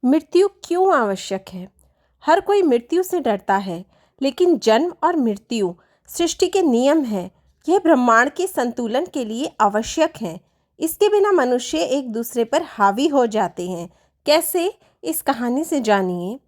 मृत्यु क्यों आवश्यक है? हर कोई मृत्यु से डरता है, लेकिन जन्म और मृत्यु सृष्टि के नियम हैं। यह ब्रह्मांड के संतुलन के लिए आवश्यक है। इसके बिना मनुष्य एक दूसरे पर हावी हो जाते हैं। कैसे? इस कहानी से जानिए।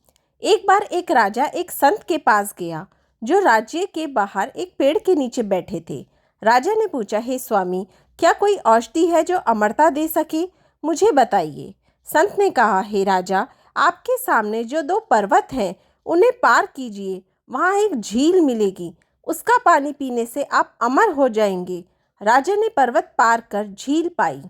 एक बार एक राजा एक संत के पास गया, जो राज्य के बाहर एक पेड़ के नीचे बैठे थे। राजा ने पूछा, हे स्वामी, क्या कोई औषधि है जो अमरता दे सके? मुझे बताइए। संत ने कहा, हे राजा, आपके सामने जो दो पर्वत हैं उन्हें पार कीजिए। वहाँ एक झील मिलेगी, उसका पानी पीने से आप अमर हो जाएंगे। राजा ने पर्वत पार कर झील पाई।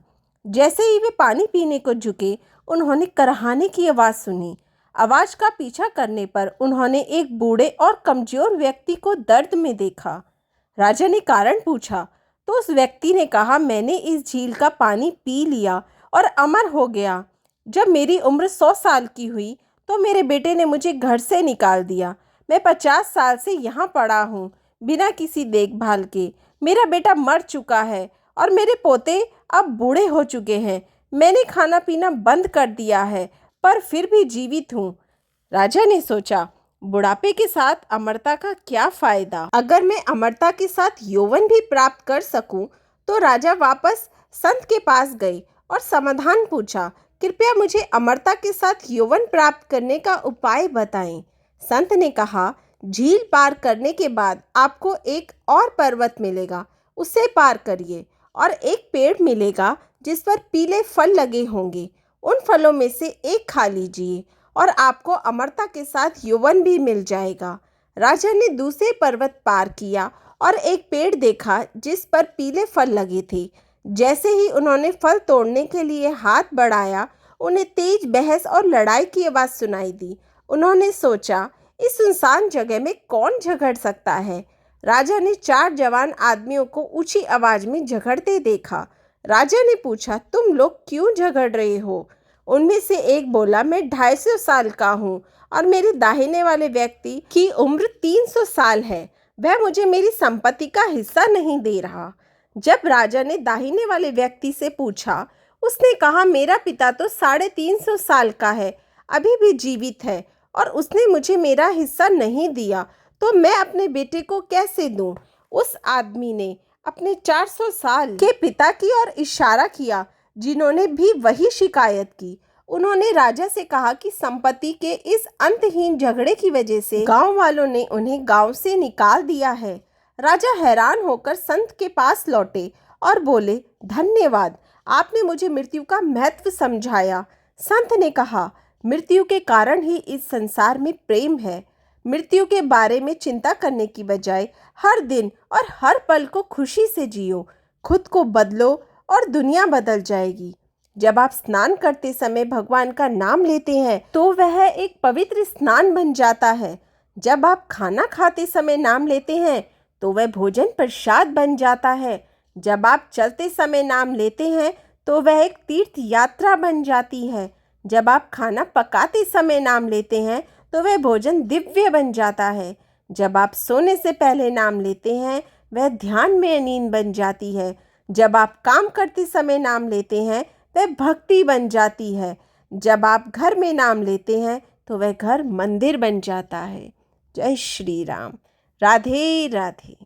जैसे ही वे पानी पीने को झुके, उन्होंने करहाने की आवाज़ सुनी। आवाज़ का पीछा करने पर उन्होंने एक बूढ़े और कमज़ोर व्यक्ति को दर्द में देखा। राजा ने कारण पूछा तो उस व्यक्ति ने कहा, मैंने इस झील का पानी पी लिया और अमर हो गया। जब मेरी उम्र 100 साल की हुई तो मेरे बेटे ने मुझे घर से निकाल दिया। मैं 50 साल से यहाँ पड़ा हूँ, बिना किसी देखभाल के। मेरा बेटा मर चुका है और मेरे पोते अब बूढ़े हो चुके हैं। मैंने खाना पीना बंद कर दिया है, पर फिर भी जीवित हूँ। राजा ने सोचा, बुढ़ापे के साथ अमरता का क्या फ़ायदा? अगर मैं अमरता के साथ यौवन भी प्राप्त कर सकूं, तो राजा वापस संत के पास गए और समाधान पूछा, कृपया मुझे अमरता के साथ यौवन प्राप्त करने का उपाय बताएं। संत ने कहा, झील पार करने के बाद आपको एक और पर्वत मिलेगा, उसे पार करिए और एक पेड़ मिलेगा जिस पर पीले फल लगे होंगे। उन फलों में से एक खा लीजिए और आपको अमरता के साथ यौवन भी मिल जाएगा। राजा ने दूसरे पर्वत पार किया और एक पेड़ देखा जिस पर पीले फल लगे थे। जैसे ही उन्होंने फल तोड़ने के लिए हाथ बढ़ाया, उन्हें तेज बहस और लड़ाई की आवाज़ सुनाई दी। उन्होंने सोचा, इस सुनसान जगह में कौन झगड़ सकता है? राजा ने 4 जवान आदमियों को ऊंची आवाज़ में झगड़ते देखा। राजा ने पूछा, तुम लोग क्यों झगड़ रहे हो? उनमें से एक बोला, मैं 250 साल का हूँ और मेरे दाहिने वाले व्यक्ति की उम्र 300 साल है। वह मुझे मेरी संपत्ति का हिस्सा नहीं दे रहा। जब राजा ने दाहिने वाले व्यक्ति से पूछा, उसने कहा, मेरा पिता तो 350 साल का है, अभी भी जीवित है और उसने मुझे मेरा हिस्सा नहीं दिया, तो मैं अपने बेटे को कैसे दूं? उस आदमी ने अपने 400 साल के पिता की ओर इशारा किया, जिन्होंने भी वही शिकायत की। उन्होंने राजा से कहा कि संपत्ति के इस अंतहीन झगड़े की वजह से गांव वालों ने उन्हें गांव से निकाल दिया है। राजा हैरान होकर संत के पास लौटे और बोले, धन्यवाद, आपने मुझे मृत्यु का महत्व समझाया। संत ने कहा, मृत्यु के कारण ही इस संसार में प्रेम है। मृत्यु के बारे में चिंता करने की बजाय हर दिन और हर पल को खुशी से जियो। खुद को बदलो और दुनिया बदल जाएगी। जब आप स्नान करते समय भगवान का नाम लेते हैं तो वह एक पवित्र स्नान बन जाता है। जब आप खाना खाते समय नाम लेते हैं तो वह भोजन प्रसाद बन जाता है। जब आप चलते समय नाम लेते हैं तो वह एक तीर्थ यात्रा बन जाती है। जब आप खाना पकाते समय नाम लेते हैं तो वह भोजन दिव्य बन जाता है। जब आप सोने से पहले नाम लेते हैं, वह ध्यान में नींद बन जाती है। जब आप काम करते समय नाम लेते हैं, वह भक्ति बन जाती है। जब आप घर में नाम लेते हैं तो वह घर मंदिर बन जाता है। जय श्री राम। राधे राधे।